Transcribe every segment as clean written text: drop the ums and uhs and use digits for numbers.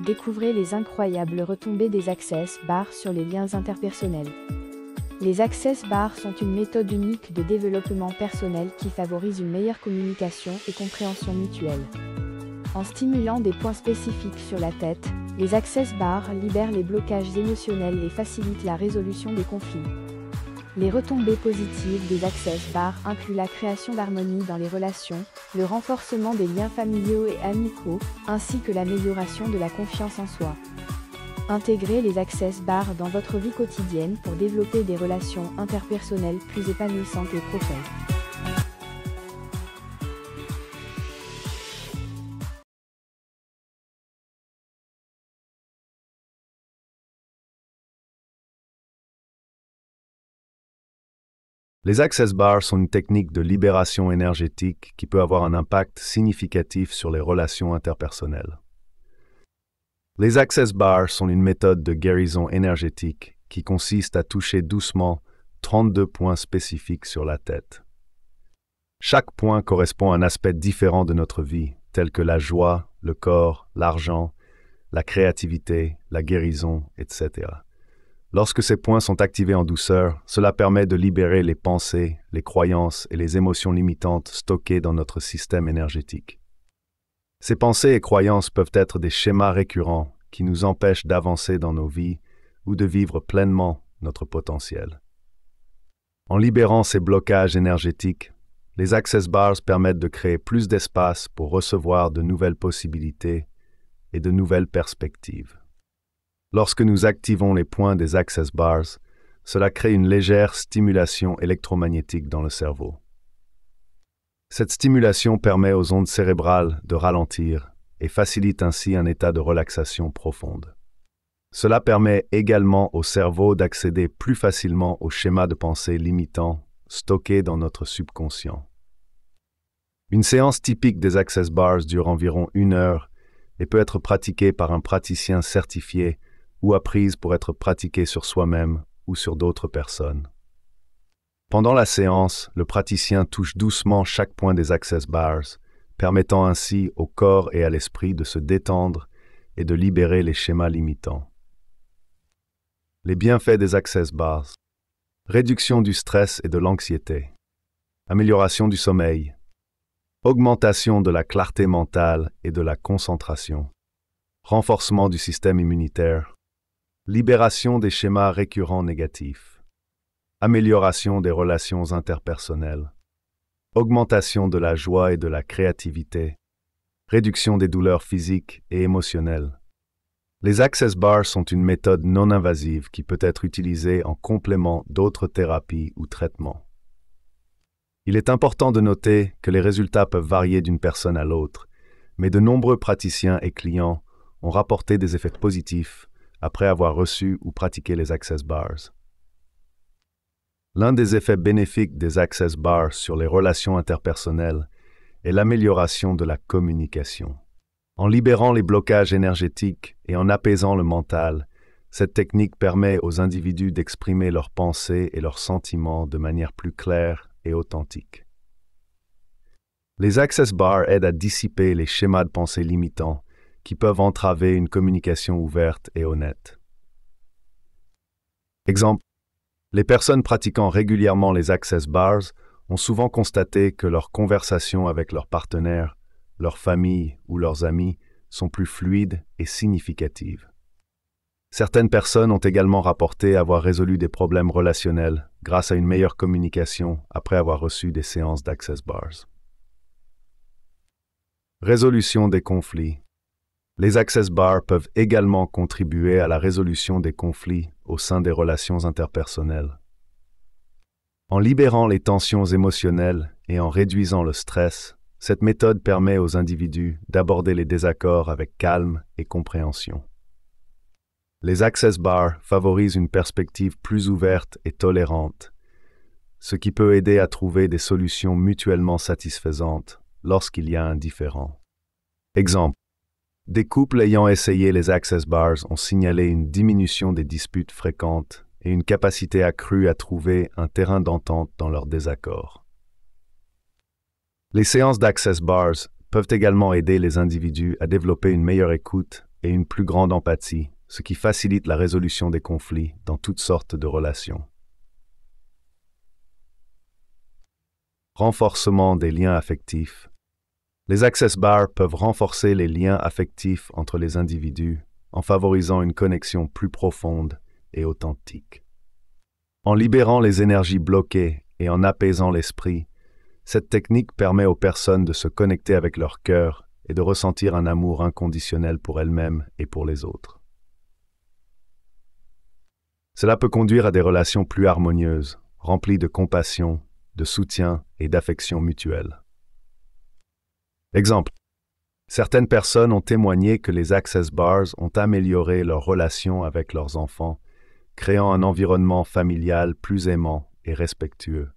découvrez les incroyables retombées des Access Bars sur les liens interpersonnels. Les Access Bars sont une méthode unique de développement personnel qui favorise une meilleure communication et compréhension mutuelle. En stimulant des points spécifiques sur la tête, les Access Bars libèrent les blocages émotionnels et facilitent la résolution des conflits. Les retombées positives des Access Bars incluent la création d'harmonie dans les relations, le renforcement des liens familiaux et amicaux, ainsi que l'amélioration de la confiance en soi. Intégrez les Access Bars dans votre vie quotidienne pour développer des relations interpersonnelles plus épanouissantes et profondes. Les Access Bars sont une technique de libération énergétique qui peut avoir un impact significatif sur les relations interpersonnelles. Les Access Bars sont une méthode de guérison énergétique qui consiste à toucher doucement 32 points spécifiques sur la tête. Chaque point correspond à un aspect différent de notre vie, tel que la joie, le corps, l'argent, la créativité, la guérison, etc. Lorsque ces points sont activés en douceur, cela permet de libérer les pensées, les croyances et les émotions limitantes stockées dans notre système énergétique. Ces pensées et croyances peuvent être des schémas récurrents qui nous empêchent d'avancer dans nos vies ou de vivre pleinement notre potentiel. En libérant ces blocages énergétiques, les Access Bars permettent de créer plus d'espace pour recevoir de nouvelles possibilités et de nouvelles perspectives. Lorsque nous activons les points des Access Bars, cela crée une légère stimulation électromagnétique dans le cerveau. Cette stimulation permet aux ondes cérébrales de ralentir et facilite ainsi un état de relaxation profonde. Cela permet également au cerveau d'accéder plus facilement aux schémas de pensée limitants stockés dans notre subconscient. Une séance typique des Access Bars dure environ 1 heure et peut être pratiquée par un praticien certifié ou apprise pour être pratiquée sur soi-même ou sur d'autres personnes. Pendant la séance, le praticien touche doucement chaque point des Access Bars, permettant ainsi au corps et à l'esprit de se détendre et de libérer les schémas limitants. Les bienfaits des Access Bars: réduction du stress et de l'anxiété, amélioration du sommeil, augmentation de la clarté mentale et de la concentration, renforcement du système immunitaire, libération des schémas récurrents négatifs, amélioration des relations interpersonnelles, augmentation de la joie et de la créativité, réduction des douleurs physiques et émotionnelles. Les Access Bars sont une méthode non invasive qui peut être utilisée en complément d'autres thérapies ou traitements. Il est important de noter que les résultats peuvent varier d'une personne à l'autre, mais de nombreux praticiens et clients ont rapporté des effets positifs après avoir reçu ou pratiqué les Access Bars. L'un des effets bénéfiques des Access Bars sur les relations interpersonnelles est l'amélioration de la communication. En libérant les blocages énergétiques et en apaisant le mental, cette technique permet aux individus d'exprimer leurs pensées et leurs sentiments de manière plus claire et authentique. Les Access Bars aident à dissiper les schémas de pensée limitants qui peuvent entraver une communication ouverte et honnête. Exemple, les personnes pratiquant régulièrement les Access Bars ont souvent constaté que leurs conversations avec leurs partenaires, leur famille ou leurs amis sont plus fluides et significatives. Certaines personnes ont également rapporté avoir résolu des problèmes relationnels grâce à une meilleure communication après avoir reçu des séances d'Access Bars. Résolution des conflits. Les Access Bars peuvent également contribuer à la résolution des conflits au sein des relations interpersonnelles. En libérant les tensions émotionnelles et en réduisant le stress, cette méthode permet aux individus d'aborder les désaccords avec calme et compréhension. Les Access Bars favorisent une perspective plus ouverte et tolérante, ce qui peut aider à trouver des solutions mutuellement satisfaisantes lorsqu'il y a un différend. Exemple, des couples ayant essayé les Access Bars ont signalé une diminution des disputes fréquentes et une capacité accrue à trouver un terrain d'entente dans leurs désaccords. Les séances d'Access Bars peuvent également aider les individus à développer une meilleure écoute et une plus grande empathie, ce qui facilite la résolution des conflits dans toutes sortes de relations. Renforcement des liens affectifs. Les access bars peuvent renforcer les liens affectifs entre les individus en favorisant une connexion plus profonde et authentique. En libérant les énergies bloquées et en apaisant l'esprit, cette technique permet aux personnes de se connecter avec leur cœur et de ressentir un amour inconditionnel pour elles-mêmes et pour les autres. Cela peut conduire à des relations plus harmonieuses, remplies de compassion, de soutien et d'affection mutuelle. Exemple. Certaines personnes ont témoigné que les access bars ont amélioré leur relation avec leurs enfants, créant un environnement familial plus aimant et respectueux.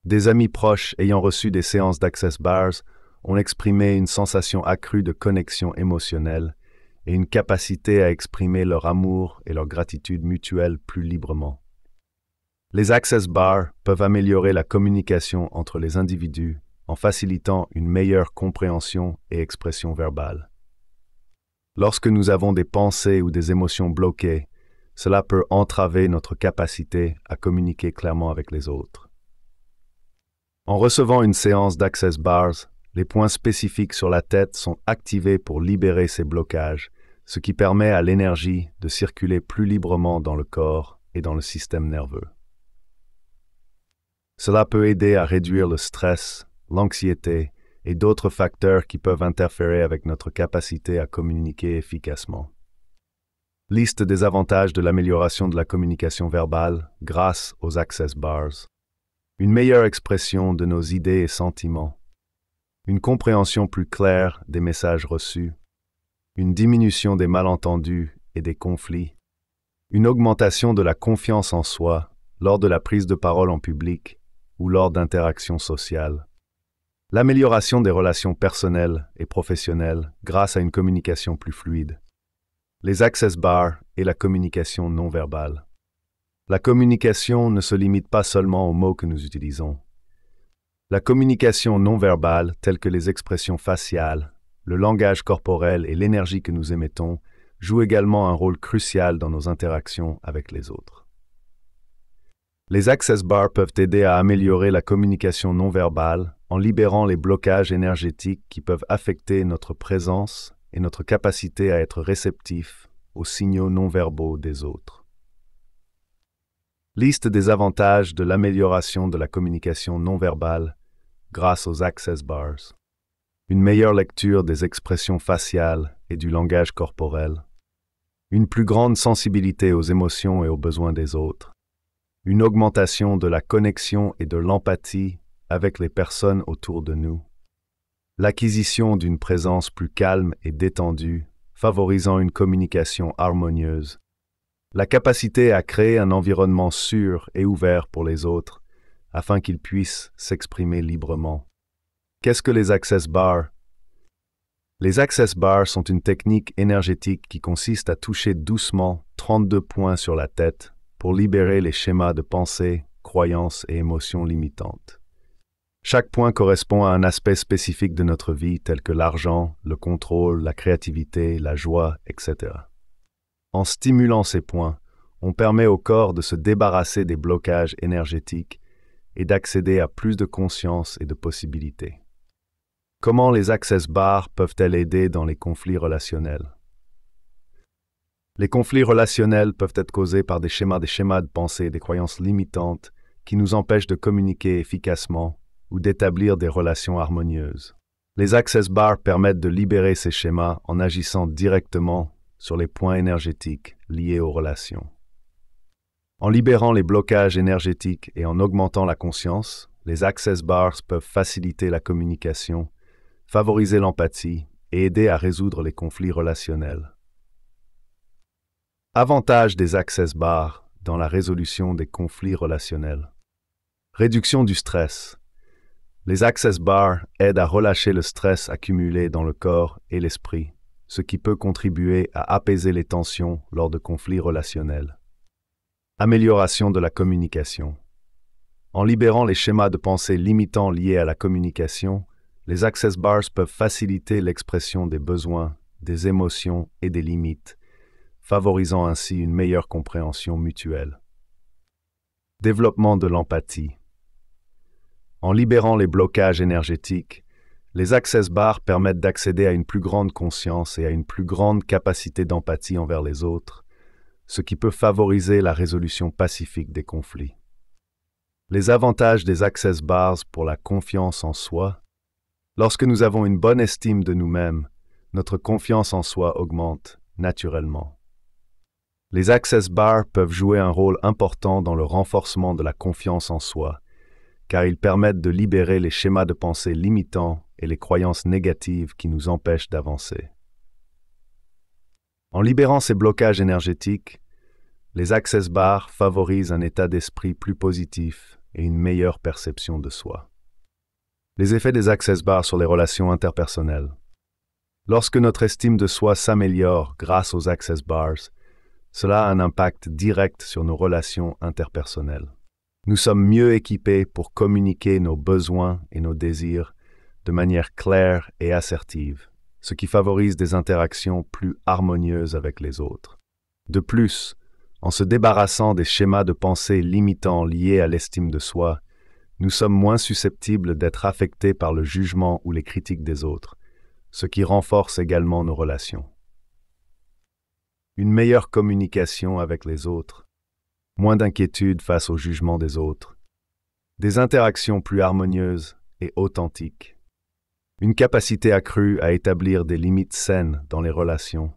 Des amis proches ayant reçu des séances d'access bars ont exprimé une sensation accrue de connexion émotionnelle et une capacité à exprimer leur amour et leur gratitude mutuelle plus librement. Les access bars peuvent améliorer la communication entre les individus en facilitant une meilleure compréhension et expression verbale. Lorsque nous avons des pensées ou des émotions bloquées, cela peut entraver notre capacité à communiquer clairement avec les autres. En recevant une séance d'access bars, les points spécifiques sur la tête sont activés pour libérer ces blocages, ce qui permet à l'énergie de circuler plus librement dans le corps et dans le système nerveux. Cela peut aider à réduire le stress, l'anxiété et d'autres facteurs qui peuvent interférer avec notre capacité à communiquer efficacement. Liste des avantages de l'amélioration de la communication verbale grâce aux access bars. Une meilleure expression de nos idées et sentiments. Une compréhension plus claire des messages reçus. Une diminution des malentendus et des conflits. Une augmentation de la confiance en soi lors de la prise de parole en public ou lors d'interactions sociales. L'amélioration des relations personnelles et professionnelles grâce à une communication plus fluide. Les access bars et la communication non verbale. La communication ne se limite pas seulement aux mots que nous utilisons. La communication non verbale, telle que les expressions faciales, le langage corporel et l'énergie que nous émettons, jouent également un rôle crucial dans nos interactions avec les autres. Les access bars peuvent aider à améliorer la communication non verbale en libérant les blocages énergétiques qui peuvent affecter notre présence et notre capacité à être réceptifs aux signaux non-verbaux des autres. Liste des avantages de l'amélioration de la communication non-verbale grâce aux access bars. Une meilleure lecture des expressions faciales et du langage corporel. Une plus grande sensibilité aux émotions et aux besoins des autres. Une augmentation de la connexion et de l'empathie avec les personnes autour de nous. L'acquisition d'une présence plus calme et détendue, favorisant une communication harmonieuse. La capacité à créer un environnement sûr et ouvert pour les autres, afin qu'ils puissent s'exprimer librement. Qu'est-ce que les access bars? Les access bars sont une technique énergétique qui consiste à toucher doucement 32 points sur la tête pour libérer les schémas de pensée, croyances et émotions limitantes. Chaque point correspond à un aspect spécifique de notre vie tel que l'argent, le contrôle, la créativité, la joie, etc. En stimulant ces points, on permet au corps de se débarrasser des blocages énergétiques et d'accéder à plus de conscience et de possibilités. Comment les access bars peuvent-elles aider dans les conflits relationnels? Les conflits relationnels peuvent être causés par des schémas de pensée et des croyances limitantes qui nous empêchent de communiquer efficacement ou d'établir des relations harmonieuses. Les access bars permettent de libérer ces schémas en agissant directement sur les points énergétiques liés aux relations. En libérant les blocages énergétiques et en augmentant la conscience, les access bars peuvent faciliter la communication, favoriser l'empathie et aider à résoudre les conflits relationnels. Avantages des access bars dans la résolution des conflits relationnels. Réduction du stress. Les access bars aident à relâcher le stress accumulé dans le corps et l'esprit, ce qui peut contribuer à apaiser les tensions lors de conflits relationnels. Amélioration de la communication. En libérant les schémas de pensée limitants liés à la communication, les access bars peuvent faciliter l'expression des besoins, des émotions et des limites, favorisant ainsi une meilleure compréhension mutuelle. Développement de l'empathie. En libérant les blocages énergétiques, les Access Bars permettent d'accéder à une plus grande conscience et à une plus grande capacité d'empathie envers les autres, ce qui peut favoriser la résolution pacifique des conflits. Les avantages des Access Bars pour la confiance en soi. Lorsque nous avons une bonne estime de nous-mêmes, notre confiance en soi augmente naturellement. Les Access Bars peuvent jouer un rôle important dans le renforcement de la confiance en soi, car ils permettent de libérer les schémas de pensée limitants et les croyances négatives qui nous empêchent d'avancer. En libérant ces blocages énergétiques, les Access Bars favorisent un état d'esprit plus positif et une meilleure perception de soi. Les effets des Access Bars sur les relations interpersonnelles. Lorsque notre estime de soi s'améliore grâce aux Access Bars, cela a un impact direct sur nos relations interpersonnelles. Nous sommes mieux équipés pour communiquer nos besoins et nos désirs de manière claire et assertive, ce qui favorise des interactions plus harmonieuses avec les autres. De plus, en se débarrassant des schémas de pensée limitants liés à l'estime de soi, nous sommes moins susceptibles d'être affectés par le jugement ou les critiques des autres, ce qui renforce également nos relations. Une meilleure communication avec les autres, moins d'inquiétude face au jugement des autres, des interactions plus harmonieuses et authentiques, une capacité accrue à établir des limites saines dans les relations.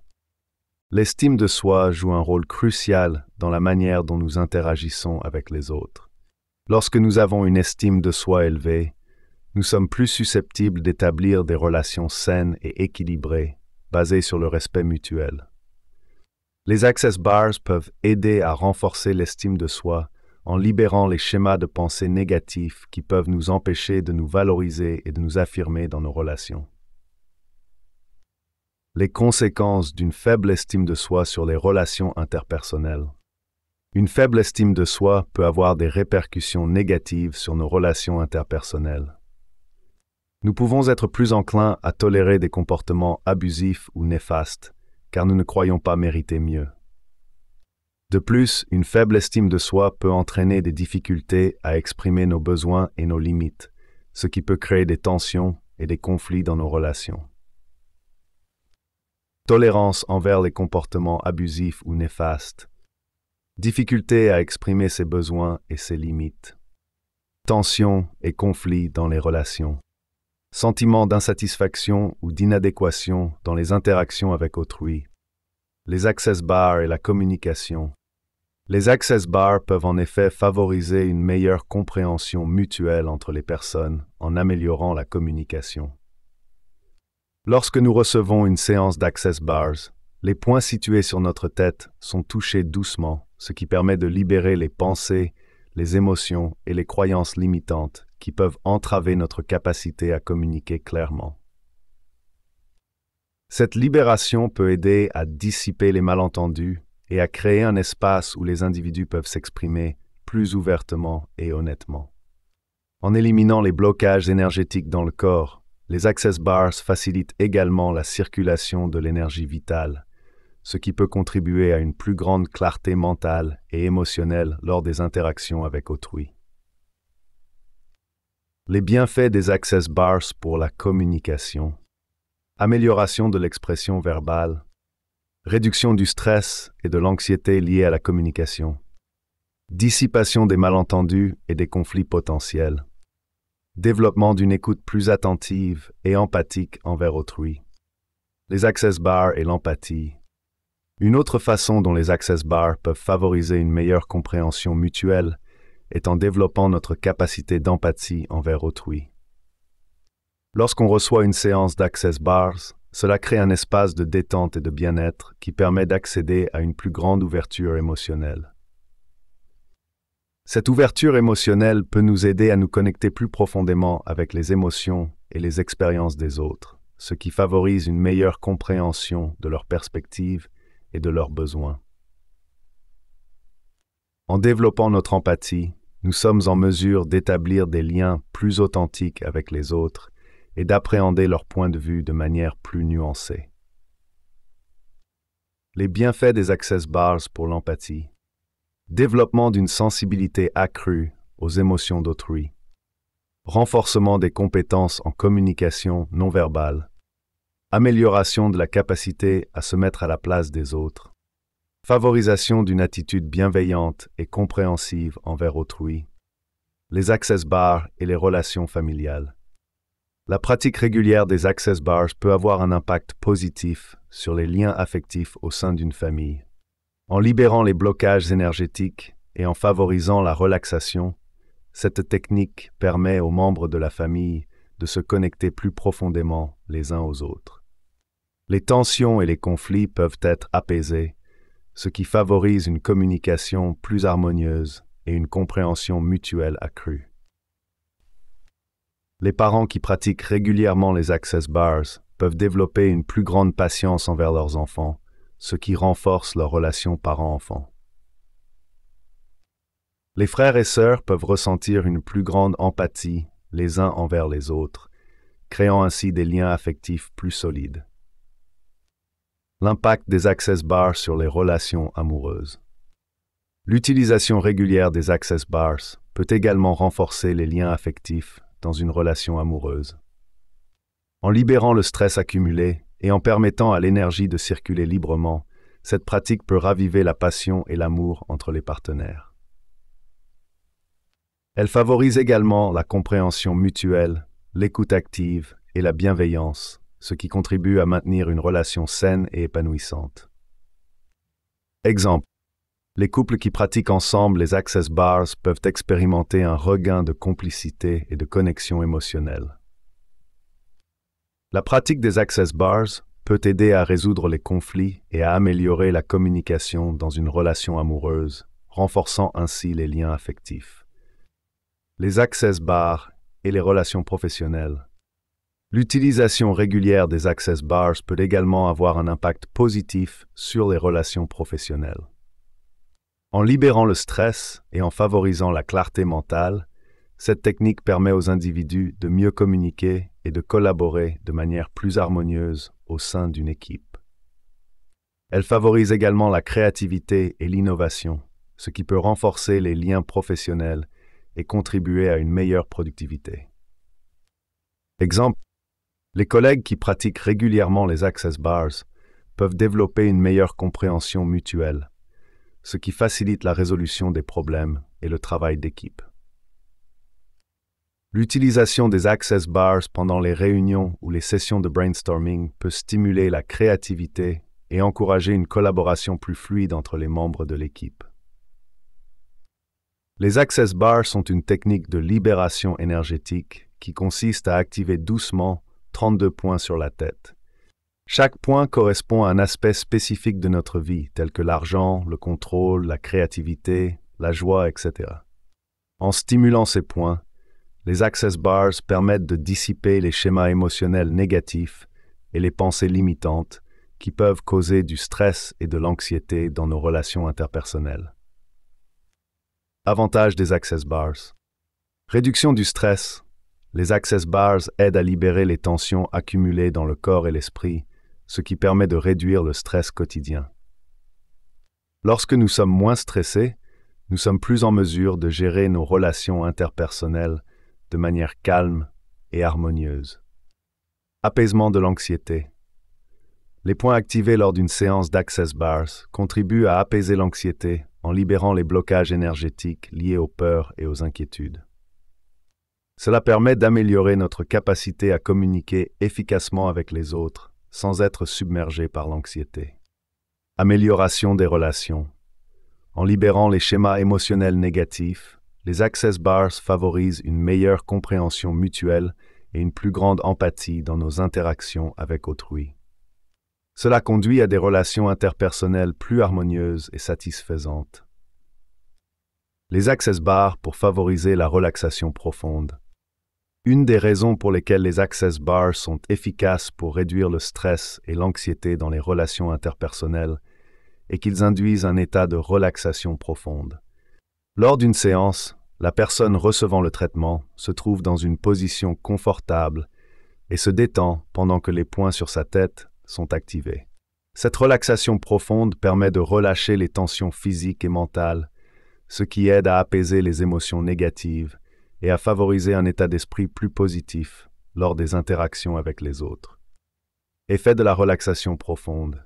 L'estime de soi joue un rôle crucial dans la manière dont nous interagissons avec les autres. Lorsque nous avons une estime de soi élevée, nous sommes plus susceptibles d'établir des relations saines et équilibrées, basées sur le respect mutuel. Les Access Bars peuvent aider à renforcer l'estime de soi en libérant les schémas de pensée négatifs qui peuvent nous empêcher de nous valoriser et de nous affirmer dans nos relations. Les conséquences d'une faible estime de soi sur les relations interpersonnelles. Une faible estime de soi peut avoir des répercussions négatives sur nos relations interpersonnelles. Nous pouvons être plus enclins à tolérer des comportements abusifs ou néfastes, car nous ne croyons pas mériter mieux. De plus, une faible estime de soi peut entraîner des difficultés à exprimer nos besoins et nos limites, ce qui peut créer des tensions et des conflits dans nos relations. Tolérance envers les comportements abusifs ou néfastes. Difficulté à exprimer ses besoins et ses limites. Tensions et conflits dans les relations. Sentiment d'insatisfaction ou d'inadéquation dans les interactions avec autrui. Les Access Bars et la communication. Les Access Bars peuvent en effet favoriser une meilleure compréhension mutuelle entre les personnes en améliorant la communication. Lorsque nous recevons une séance d'Access Bars, les points situés sur notre tête sont touchés doucement, ce qui permet de libérer les pensées, les émotions et les croyances limitantes qui peuvent entraver notre capacité à communiquer clairement. Cette libération peut aider à dissiper les malentendus et à créer un espace où les individus peuvent s'exprimer plus ouvertement et honnêtement. En éliminant les blocages énergétiques dans le corps, les Access Bars facilitent également la circulation de l'énergie vitale, ce qui peut contribuer à une plus grande clarté mentale et émotionnelle lors des interactions avec autrui. Les bienfaits des Access Bars pour la communication. Amélioration de l'expression verbale. Réduction du stress et de l'anxiété liés à la communication. Dissipation des malentendus et des conflits potentiels. Développement d'une écoute plus attentive et empathique envers autrui. Les Access Bars et l'empathie. Une autre façon dont les Access Bars peuvent favoriser une meilleure compréhension mutuelle est en développant notre capacité d'empathie envers autrui. Lorsqu'on reçoit une séance d'Access Bars, cela crée un espace de détente et de bien-être qui permet d'accéder à une plus grande ouverture émotionnelle. Cette ouverture émotionnelle peut nous aider à nous connecter plus profondément avec les émotions et les expériences des autres, ce qui favorise une meilleure compréhension de leurs perspectives et de leurs besoins. En développant notre empathie, nous sommes en mesure d'établir des liens plus authentiques avec les autres et d'appréhender leur point de vue de manière plus nuancée. Les bienfaits des Access Bars pour l'empathie. Développement d'une sensibilité accrue aux émotions d'autrui. Renforcement des compétences en communication non verbale. Amélioration de la capacité à se mettre à la place des autres. Favorisation d'une attitude bienveillante et compréhensive envers autrui. Les Access Bars et les relations familiales. La pratique régulière des Access Bars peut avoir un impact positif sur les liens affectifs au sein d'une famille. En libérant les blocages énergétiques et en favorisant la relaxation, cette technique permet aux membres de la famille de se connecter plus profondément les uns aux autres. Les tensions et les conflits peuvent être apaisés, ce qui favorise une communication plus harmonieuse et une compréhension mutuelle accrue. Les parents qui pratiquent régulièrement les Access Bars peuvent développer une plus grande patience envers leurs enfants, ce qui renforce leur relation parent-enfant. Les frères et sœurs peuvent ressentir une plus grande empathie les uns envers les autres, créant ainsi des liens affectifs plus solides. L'impact des Access Bars sur les relations amoureuses. L'utilisation régulière des Access Bars peut également renforcer les liens affectifs dans une relation amoureuse. En libérant le stress accumulé et en permettant à l'énergie de circuler librement, cette pratique peut raviver la passion et l'amour entre les partenaires. Elle favorise également la compréhension mutuelle, l'écoute active et la bienveillance, ce qui contribue à maintenir une relation saine et épanouissante. Exemple. Les couples qui pratiquent ensemble les Access Bars peuvent expérimenter un regain de complicité et de connexion émotionnelle. La pratique des Access Bars peut aider à résoudre les conflits et à améliorer la communication dans une relation amoureuse, renforçant ainsi les liens affectifs. Les Access Bars et les relations professionnelles. L'utilisation régulière des Access Bars peut également avoir un impact positif sur les relations professionnelles. En libérant le stress et en favorisant la clarté mentale, cette technique permet aux individus de mieux communiquer et de collaborer de manière plus harmonieuse au sein d'une équipe. Elle favorise également la créativité et l'innovation, ce qui peut renforcer les liens professionnels et contribuer à une meilleure productivité. Exemple, les collègues qui pratiquent régulièrement les Access Bars peuvent développer une meilleure compréhension mutuelle, ce qui facilite la résolution des problèmes et le travail d'équipe. L'utilisation des Access Bars pendant les réunions ou les sessions de brainstorming peut stimuler la créativité et encourager une collaboration plus fluide entre les membres de l'équipe. Les Access Bars sont une technique de libération énergétique qui consiste à activer doucement 32 points sur la tête. Chaque point correspond à un aspect spécifique de notre vie, tel que l'argent, le contrôle, la créativité, la joie, etc. En stimulant ces points, les Access Bars permettent de dissiper les schémas émotionnels négatifs et les pensées limitantes qui peuvent causer du stress et de l'anxiété dans nos relations interpersonnelles. Avantages des Access Bars. Réduction du stress. Les Access Bars aident à libérer les tensions accumulées dans le corps et l'esprit, ce qui permet de réduire le stress quotidien. Lorsque nous sommes moins stressés, nous sommes plus en mesure de gérer nos relations interpersonnelles de manière calme et harmonieuse. Apaisement de l'anxiété. Les points activés lors d'une séance d'Access Bars contribuent à apaiser l'anxiété en libérant les blocages énergétiques liés aux peurs et aux inquiétudes. Cela permet d'améliorer notre capacité à communiquer efficacement avec les autres sans être submergé par l'anxiété. Amélioration des relations. En libérant les schémas émotionnels négatifs, les Access Bars favorisent une meilleure compréhension mutuelle et une plus grande empathie dans nos interactions avec autrui. Cela conduit à des relations interpersonnelles plus harmonieuses et satisfaisantes. Les Access Bars pour favoriser la relaxation profonde. Une des raisons pour lesquelles les Access Bars sont efficaces pour réduire le stress et l'anxiété dans les relations interpersonnelles est qu'ils induisent un état de relaxation profonde. Lors d'une séance, la personne recevant le traitement se trouve dans une position confortable et se détend pendant que les points sur sa tête sont activés. Cette relaxation profonde permet de relâcher les tensions physiques et mentales, ce qui aide à apaiser les émotions négatives et à favoriser un état d'esprit plus positif lors des interactions avec les autres. Effet de la relaxation profonde.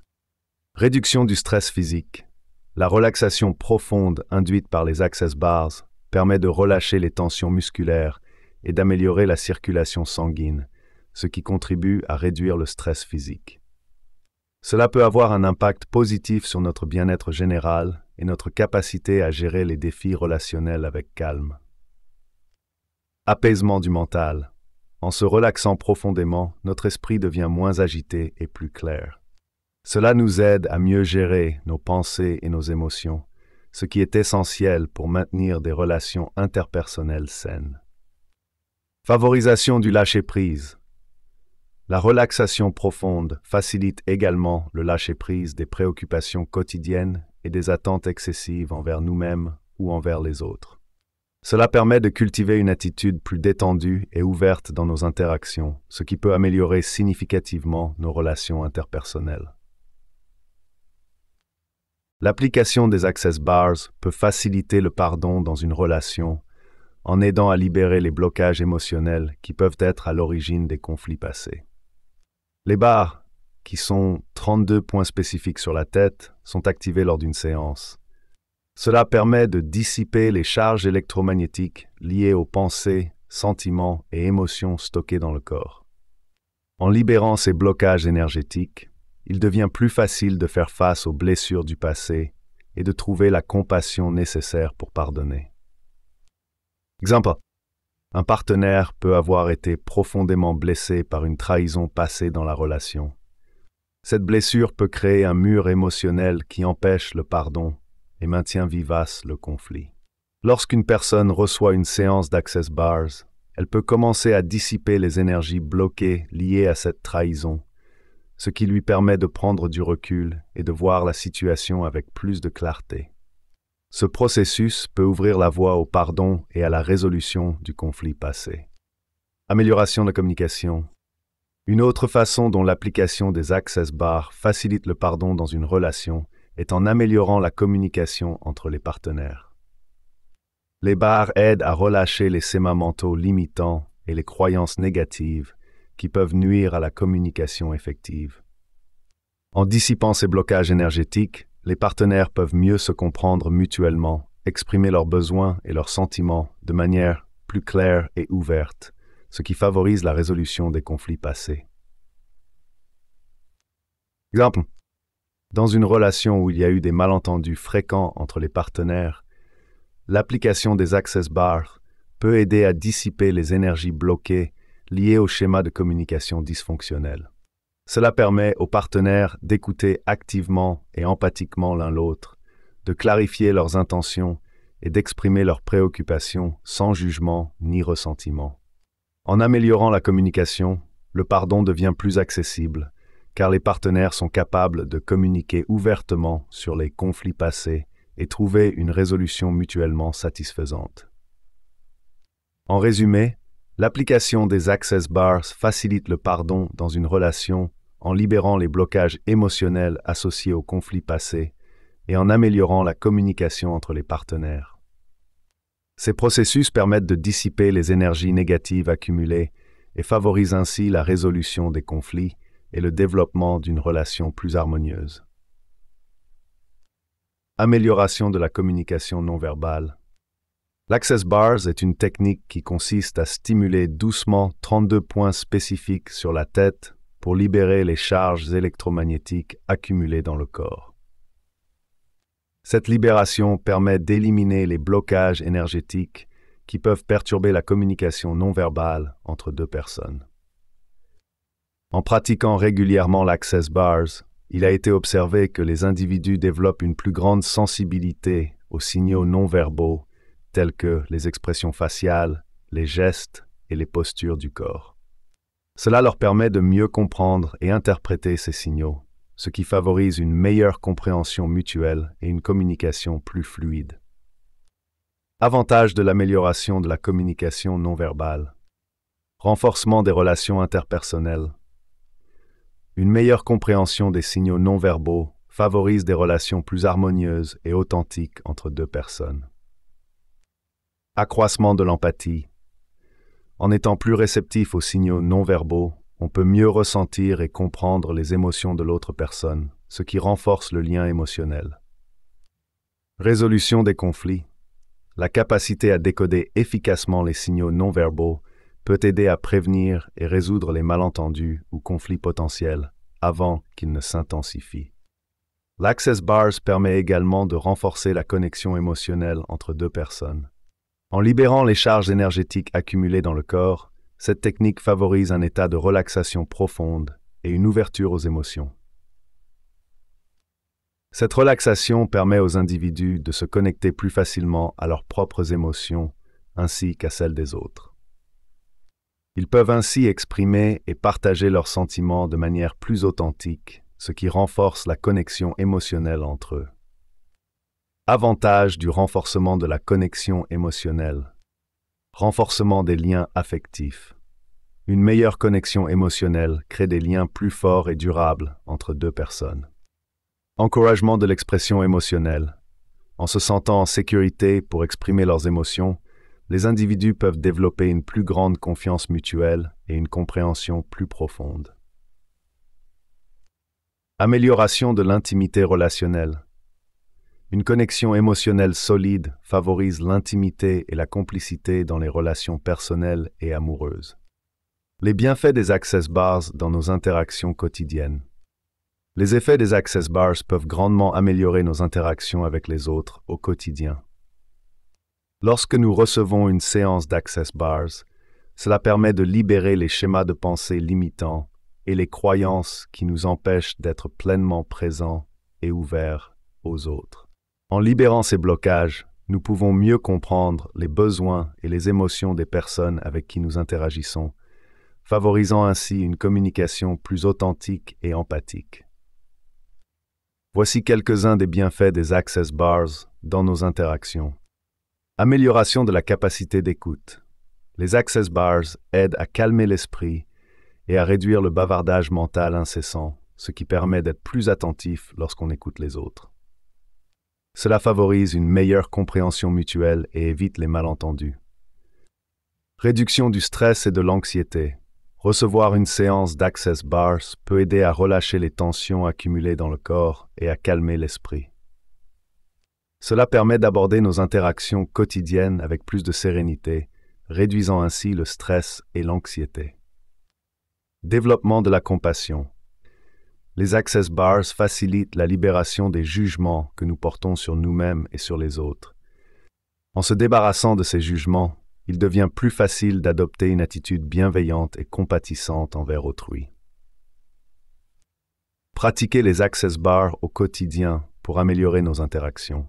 Réduction du stress physique. La relaxation profonde induite par les Access Bars permet de relâcher les tensions musculaires et d'améliorer la circulation sanguine, ce qui contribue à réduire le stress physique. Cela peut avoir un impact positif sur notre bien-être général et notre capacité à gérer les défis relationnels avec calme. Apaisement du mental. En se relaxant profondément, notre esprit devient moins agité et plus clair. Cela nous aide à mieux gérer nos pensées et nos émotions, ce qui est essentiel pour maintenir des relations interpersonnelles saines. Favorisation du lâcher-prise. La relaxation profonde facilite également le lâcher-prise des préoccupations quotidiennes et des attentes excessives envers nous-mêmes ou envers les autres. Cela permet de cultiver une attitude plus détendue et ouverte dans nos interactions, ce qui peut améliorer significativement nos relations interpersonnelles. L'application des Access Bars peut faciliter le pardon dans une relation en aidant à libérer les blocages émotionnels qui peuvent être à l'origine des conflits passés. Les bars, qui sont 32 points spécifiques sur la tête, sont activés lors d'une séance. Cela permet de dissiper les charges électromagnétiques liées aux pensées, sentiments et émotions stockées dans le corps. En libérant ces blocages énergétiques, il devient plus facile de faire face aux blessures du passé et de trouver la compassion nécessaire pour pardonner. Exemple, un partenaire peut avoir été profondément blessé par une trahison passée dans la relation. Cette blessure peut créer un mur émotionnel qui empêche le pardon et maintient vivace le conflit. Lorsqu'une personne reçoit une séance d'Access Bars, elle peut commencer à dissiper les énergies bloquées liées à cette trahison, ce qui lui permet de prendre du recul et de voir la situation avec plus de clarté. Ce processus peut ouvrir la voie au pardon et à la résolution du conflit passé. Amélioration de la communication. Une autre façon dont l'application des Access Bars facilite le pardon dans une relation est en améliorant la communication entre les partenaires. Les bars aident à relâcher les schémas mentaux limitants et les croyances négatives qui peuvent nuire à la communication effective. En dissipant ces blocages énergétiques, les partenaires peuvent mieux se comprendre mutuellement, exprimer leurs besoins et leurs sentiments de manière plus claire et ouverte, ce qui favorise la résolution des conflits passés. Exemple. Dans une relation où il y a eu des malentendus fréquents entre les partenaires, l'application des Access Bars peut aider à dissiper les énergies bloquées liées au schéma de communication dysfonctionnel. Cela permet aux partenaires d'écouter activement et empathiquement l'un l'autre, de clarifier leurs intentions et d'exprimer leurs préoccupations sans jugement ni ressentiment. En améliorant la communication, le pardon devient plus accessible, car les partenaires sont capables de communiquer ouvertement sur les conflits passés et trouver une résolution mutuellement satisfaisante. En résumé, l'application des Access Bars facilite le pardon dans une relation en libérant les blocages émotionnels associés aux conflits passés et en améliorant la communication entre les partenaires. Ces processus permettent de dissiper les énergies négatives accumulées et favorisent ainsi la résolution des conflits et le développement d'une relation plus harmonieuse. Amélioration de la communication non verbale. L'Access Bars est une technique qui consiste à stimuler doucement 32 points spécifiques sur la tête pour libérer les charges électromagnétiques accumulées dans le corps. Cette libération permet d'éliminer les blocages énergétiques qui peuvent perturber la communication non verbale entre deux personnes. En pratiquant régulièrement l'Access Bars, il a été observé que les individus développent une plus grande sensibilité aux signaux non verbaux tels que les expressions faciales, les gestes et les postures du corps. Cela leur permet de mieux comprendre et interpréter ces signaux, ce qui favorise une meilleure compréhension mutuelle et une communication plus fluide. Avantages de l'amélioration de la communication non verbale. Renforcement des relations interpersonnelles. Une meilleure compréhension des signaux non-verbaux favorise des relations plus harmonieuses et authentiques entre deux personnes. Accroissement de l'empathie. En étant plus réceptif aux signaux non-verbaux, on peut mieux ressentir et comprendre les émotions de l'autre personne, ce qui renforce le lien émotionnel. Résolution des conflits. La capacité à décoder efficacement les signaux non-verbaux peut aider à prévenir et résoudre les malentendus ou conflits potentiels avant qu'ils ne s'intensifient. L'Access Bars permet également de renforcer la connexion émotionnelle entre deux personnes. En libérant les charges énergétiques accumulées dans le corps, cette technique favorise un état de relaxation profonde et une ouverture aux émotions. Cette relaxation permet aux individus de se connecter plus facilement à leurs propres émotions ainsi qu'à celles des autres. Ils peuvent ainsi exprimer et partager leurs sentiments de manière plus authentique, ce qui renforce la connexion émotionnelle entre eux. Avantage du renforcement de la connexion émotionnelle. Renforcement des liens affectifs. Une meilleure connexion émotionnelle crée des liens plus forts et durables entre deux personnes. Encouragement de l'expression émotionnelle. En se sentant en sécurité pour exprimer leurs émotions, les individus peuvent développer une plus grande confiance mutuelle et une compréhension plus profonde. Amélioration de l'intimité relationnelle. Une connexion émotionnelle solide favorise l'intimité et la complicité dans les relations personnelles et amoureuses. Les bienfaits des Access Bars dans nos interactions quotidiennes. Les effets des Access Bars peuvent grandement améliorer nos interactions avec les autres au quotidien. Lorsque nous recevons une séance d'Access Bars, cela permet de libérer les schémas de pensée limitants et les croyances qui nous empêchent d'être pleinement présents et ouverts aux autres. En libérant ces blocages, nous pouvons mieux comprendre les besoins et les émotions des personnes avec qui nous interagissons, favorisant ainsi une communication plus authentique et empathique. Voici quelques-uns des bienfaits des Access Bars dans nos interactions. Amélioration de la capacité d'écoute. Les Access Bars aident à calmer l'esprit et à réduire le bavardage mental incessant, ce qui permet d'être plus attentif lorsqu'on écoute les autres. Cela favorise une meilleure compréhension mutuelle et évite les malentendus. Réduction du stress et de l'anxiété. Recevoir une séance d'Access Bars peut aider à relâcher les tensions accumulées dans le corps et à calmer l'esprit. Cela permet d'aborder nos interactions quotidiennes avec plus de sérénité, réduisant ainsi le stress et l'anxiété. Développement de la compassion. Les Access Bars facilitent la libération des jugements que nous portons sur nous-mêmes et sur les autres. En se débarrassant de ces jugements, il devient plus facile d'adopter une attitude bienveillante et compatissante envers autrui. Pratiquer les Access Bars au quotidien pour améliorer nos interactions.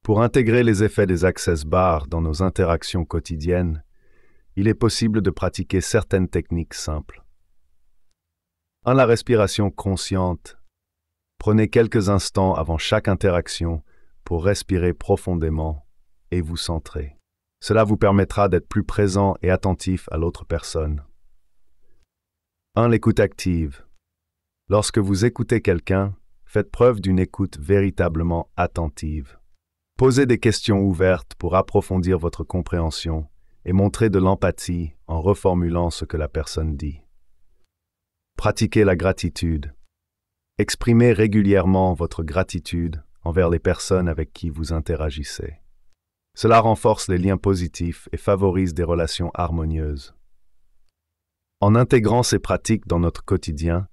Pour intégrer les effets des Access Bars dans nos interactions quotidiennes, il est possible de pratiquer certaines techniques simples. 1. La respiration consciente. Prenez quelques instants avant chaque interaction pour respirer profondément et vous centrer. Cela vous permettra d'être plus présent et attentif à l'autre personne. 1. L'écoute active. Lorsque vous écoutez quelqu'un, faites preuve d'une écoute véritablement attentive. Posez des questions ouvertes pour approfondir votre compréhension et montrez de l'empathie en reformulant ce que la personne dit. Pratiquez la gratitude. Exprimez régulièrement votre gratitude envers les personnes avec qui vous interagissez. Cela renforce les liens positifs et favorise des relations harmonieuses. En intégrant ces pratiques dans notre quotidien,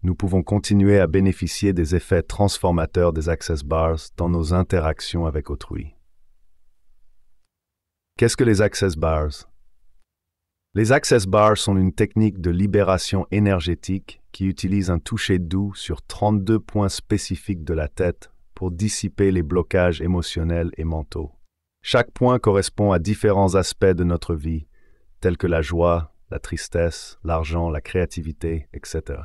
nous pouvons continuer à bénéficier des effets transformateurs des Access Bars dans nos interactions avec autrui. Qu'est-ce que les Access Bars? Les Access Bars sont une technique de libération énergétique qui utilise un toucher doux sur 32 points spécifiques de la tête pour dissiper les blocages émotionnels et mentaux. Chaque point correspond à différents aspects de notre vie, tels que la joie, la tristesse, l'argent, la créativité, etc.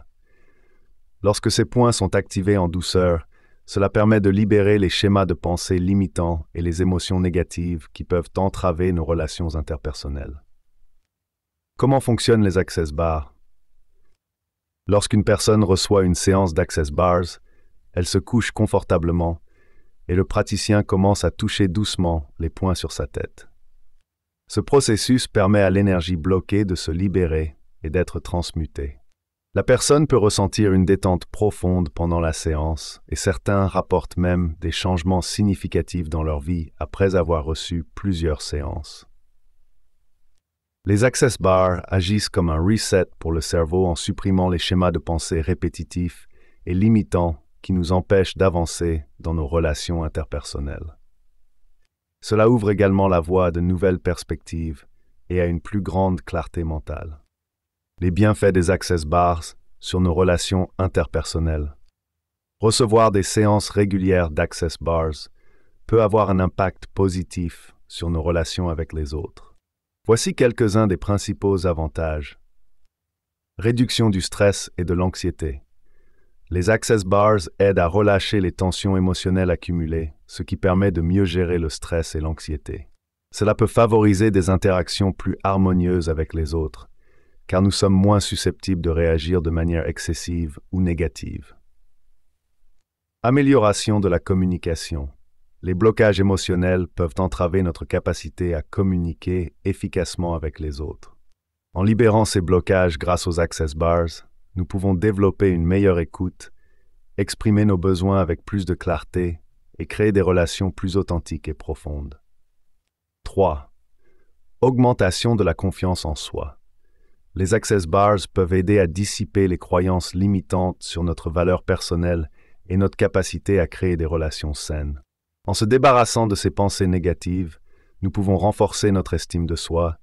Lorsque ces points sont activés en douceur, cela permet de libérer les schémas de pensée limitants et les émotions négatives qui peuvent entraver nos relations interpersonnelles. Comment fonctionnent les Access Bars? Lorsqu'une personne reçoit une séance d'Access Bars, elle se couche confortablement et le praticien commence à toucher doucement les points sur sa tête. Ce processus permet à l'énergie bloquée de se libérer et d'être transmutée. La personne peut ressentir une détente profonde pendant la séance et certains rapportent même des changements significatifs dans leur vie après avoir reçu plusieurs séances. Les Access Bars agissent comme un reset pour le cerveau en supprimant les schémas de pensée répétitifs et limitants qui nous empêchent d'avancer dans nos relations interpersonnelles. Cela ouvre également la voie à de nouvelles perspectives et à une plus grande clarté mentale. Les bienfaits des Access Bars sur nos relations interpersonnelles. Recevoir des séances régulières d'Access Bars peut avoir un impact positif sur nos relations avec les autres. Voici quelques-uns des principaux avantages. Réduction du stress et de l'anxiété. Les Access Bars aident à relâcher les tensions émotionnelles accumulées, ce qui permet de mieux gérer le stress et l'anxiété. Cela peut favoriser des interactions plus harmonieuses avec les autres, car nous sommes moins susceptibles de réagir de manière excessive ou négative. Amélioration de la communication. Les blocages émotionnels peuvent entraver notre capacité à communiquer efficacement avec les autres. En libérant ces blocages grâce aux Access Bars, nous pouvons développer une meilleure écoute, exprimer nos besoins avec plus de clarté et créer des relations plus authentiques et profondes. 3. Augmentation de la confiance en soi. Les Access Bars peuvent aider à dissiper les croyances limitantes sur notre valeur personnelle et notre capacité à créer des relations saines. En se débarrassant de ces pensées négatives, nous pouvons renforcer notre estime de soi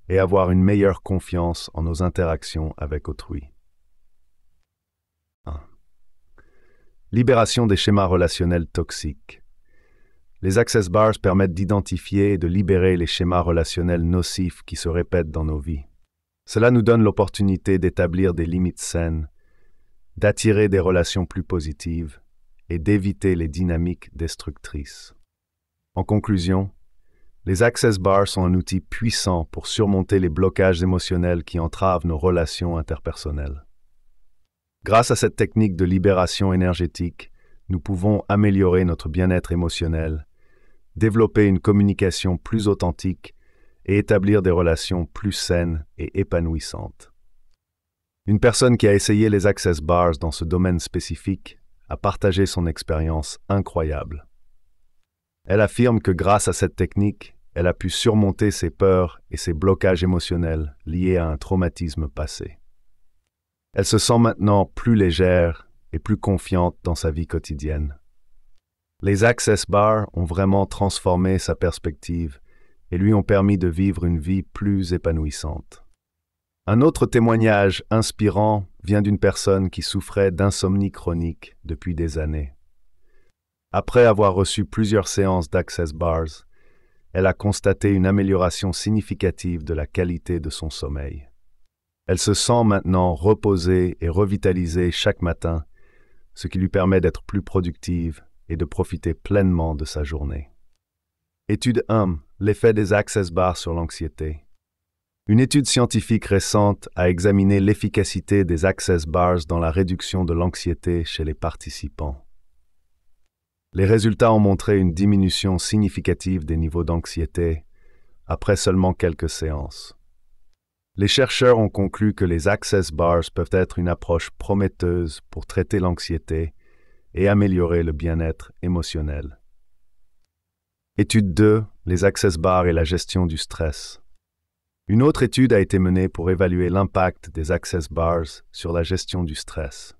et avoir une meilleure confiance en nos interactions avec autrui. 1. Libération des schémas relationnels toxiques. Les Access Bars permettent d'identifier et de libérer les schémas relationnels nocifs qui se répètent dans nos vies. Cela nous donne l'opportunité d'établir des limites saines, d'attirer des relations plus positives et d'éviter les dynamiques destructrices. En conclusion, les Access Bars sont un outil puissant pour surmonter les blocages émotionnels qui entravent nos relations interpersonnelles. Grâce à cette technique de libération énergétique, nous pouvons améliorer notre bien-être émotionnel, développer une communication plus authentique et établir des relations plus saines et épanouissantes. Une personne qui a essayé les Access Bars dans ce domaine spécifique a partagé son expérience incroyable. Elle affirme que grâce à cette technique, elle a pu surmonter ses peurs et ses blocages émotionnels liés à un traumatisme passé. Elle se sent maintenant plus légère et plus confiante dans sa vie quotidienne. Les Access Bars ont vraiment transformé sa perspective et lui ont permis de vivre une vie plus épanouissante. Un autre témoignage inspirant vient d'une personne qui souffrait d'insomnie chronique depuis des années. Après avoir reçu plusieurs séances d'Access Bars, elle a constaté une amélioration significative de la qualité de son sommeil. Elle se sent maintenant reposée et revitalisée chaque matin, ce qui lui permet d'être plus productive et de profiter pleinement de sa journée. Étude 1. L'effet des Access Bars sur l'anxiété. Une étude scientifique récente a examiné l'efficacité des Access Bars dans la réduction de l'anxiété chez les participants. Les résultats ont montré une diminution significative des niveaux d'anxiété après seulement quelques séances. Les chercheurs ont conclu que les Access Bars peuvent être une approche prometteuse pour traiter l'anxiété et améliorer le bien-être émotionnel. Étude 2. Les Access Bars et la gestion du stress. Une autre étude a été menée pour évaluer l'impact des Access Bars sur la gestion du stress.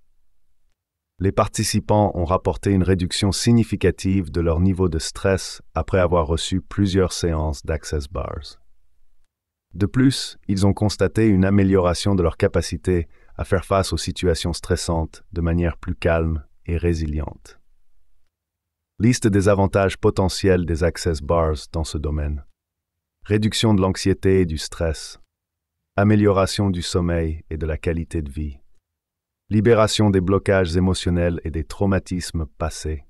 Les participants ont rapporté une réduction significative de leur niveau de stress après avoir reçu plusieurs séances d'Access Bars. De plus, ils ont constaté une amélioration de leur capacité à faire face aux situations stressantes de manière plus calme et résiliente. Liste des avantages potentiels des Access Bars dans ce domaine. Réduction de l'anxiété et du stress. Amélioration du sommeil et de la qualité de vie. Libération des blocages émotionnels et des traumatismes passés.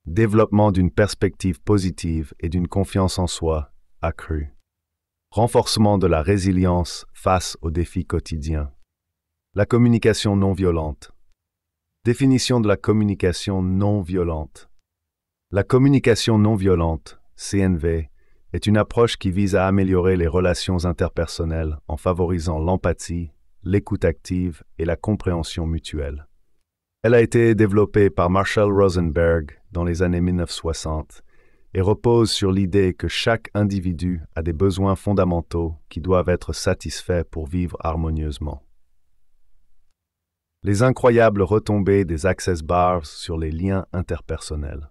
Développement d'une perspective positive et d'une confiance en soi accrue. Renforcement de la résilience face aux défis quotidiens. La communication non violente. Définition de la communication non violente. La communication non violente, CNV, est une approche qui vise à améliorer les relations interpersonnelles en favorisant l'empathie, l'écoute active et la compréhension mutuelle. Elle a été développée par Marshall Rosenberg dans les années 1960 et repose sur l'idée que chaque individu a des besoins fondamentaux qui doivent être satisfaits pour vivre harmonieusement. Les incroyables retombées des Access Bars sur les liens interpersonnels.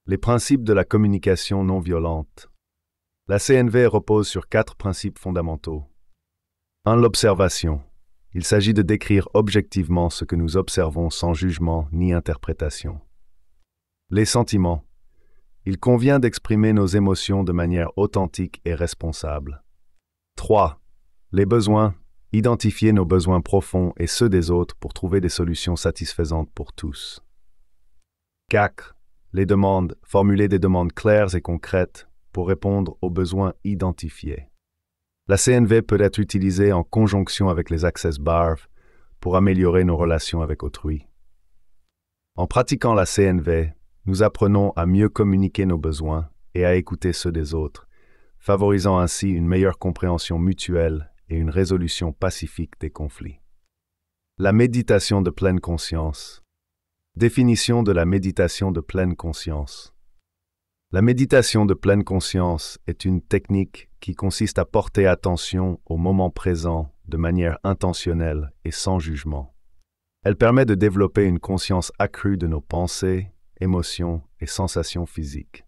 Les principes de la communication non violente. La CNV repose sur 4 principes fondamentaux. 1. L'observation. Il s'agit de décrire objectivement ce que nous observons sans jugement ni interprétation. Les sentiments. Il convient d'exprimer nos émotions de manière authentique et responsable. 3. Les besoins. Identifier nos besoins profonds et ceux des autres pour trouver des solutions satisfaisantes pour tous. 4. Les demandes. Formuler des demandes claires et concrètes pour répondre aux besoins identifiés. La CNV peut être utilisée en conjonction avec les Access Bars pour améliorer nos relations avec autrui. En pratiquant la CNV, nous apprenons à mieux communiquer nos besoins et à écouter ceux des autres, favorisant ainsi une meilleure compréhension mutuelle et une résolution pacifique des conflits. La méditation de pleine conscience. Définition de la méditation de pleine conscience. La méditation de pleine conscience est une technique qui consiste à porter attention au moment présent de manière intentionnelle et sans jugement. Elle permet de développer une conscience accrue de nos pensées, émotions et sensations physiques.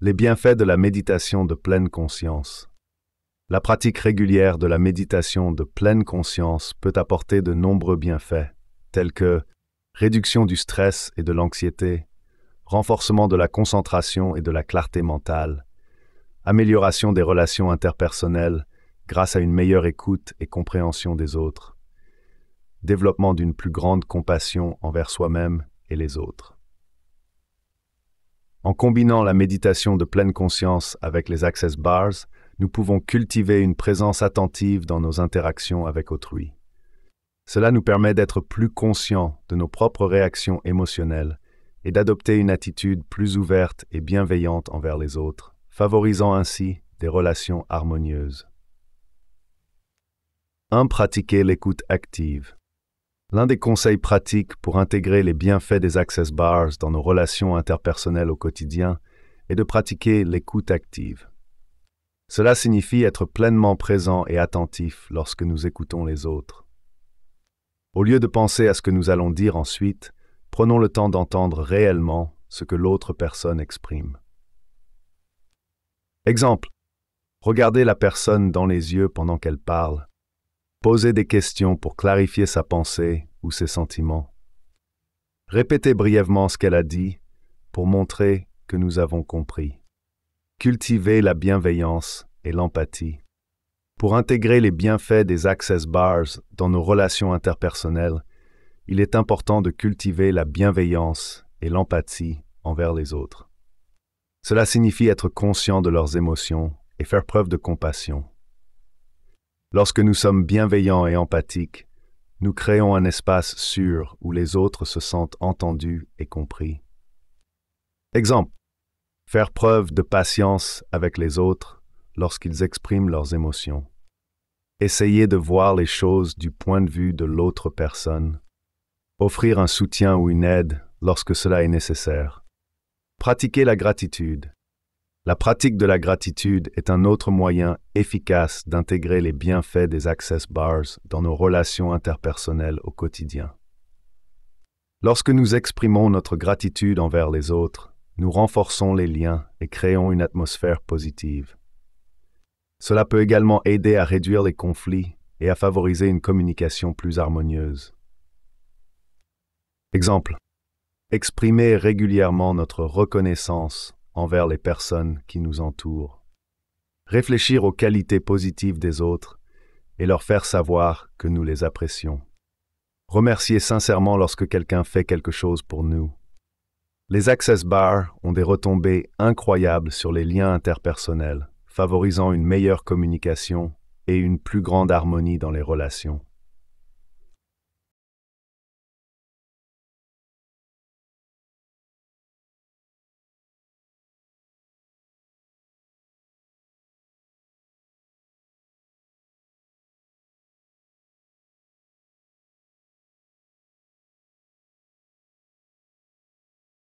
Les bienfaits de la méditation de pleine conscience. La pratique régulière de la méditation de pleine conscience peut apporter de nombreux bienfaits, tels que réduction du stress et de l'anxiété, renforcement de la concentration et de la clarté mentale, amélioration des relations interpersonnelles grâce à une meilleure écoute et compréhension des autres, développement d'une plus grande compassion envers soi-même et les autres. En combinant la méditation de pleine conscience avec les Access Bars, nous pouvons cultiver une présence attentive dans nos interactions avec autrui. Cela nous permet d'être plus conscients de nos propres réactions émotionnelles et d'adopter une attitude plus ouverte et bienveillante envers les autres, favorisant ainsi des relations harmonieuses. 1. Pratiquer l'écoute active. L'un des conseils pratiques pour intégrer les bienfaits des Access Bars dans nos relations interpersonnelles au quotidien est de pratiquer l'écoute active. Cela signifie être pleinement présent et attentif lorsque nous écoutons les autres. Au lieu de penser à ce que nous allons dire ensuite, prenons le temps d'entendre réellement ce que l'autre personne exprime. Exemple. Regardez la personne dans les yeux pendant qu'elle parle. Posez des questions pour clarifier sa pensée ou ses sentiments. Répétez brièvement ce qu'elle a dit pour montrer que nous avons compris. Cultivez la bienveillance et l'empathie. Pour intégrer les bienfaits des Access Bars dans nos relations interpersonnelles, il est important de cultiver la bienveillance et l'empathie envers les autres. Cela signifie être conscient de leurs émotions et faire preuve de compassion. Lorsque nous sommes bienveillants et empathiques, nous créons un espace sûr où les autres se sentent entendus et compris. Exemple. Faire preuve de patience avec les autres lorsqu'ils expriment leurs émotions. Essayer de voir les choses du point de vue de l'autre personne. Offrir un soutien ou une aide lorsque cela est nécessaire. Pratiquer la gratitude. La pratique de la gratitude est un autre moyen efficace d'intégrer les bienfaits des Access Bars dans nos relations interpersonnelles au quotidien. Lorsque nous exprimons notre gratitude envers les autres, nous renforçons les liens et créons une atmosphère positive. Cela peut également aider à réduire les conflits et à favoriser une communication plus harmonieuse. Exemple. Exprimer régulièrement notre reconnaissance envers les personnes qui nous entourent. Réfléchir aux qualités positives des autres et leur faire savoir que nous les apprécions. Remercier sincèrement lorsque quelqu'un fait quelque chose pour nous. Les Access Bars ont des retombées incroyables sur les liens interpersonnels, favorisant une meilleure communication et une plus grande harmonie dans les relations.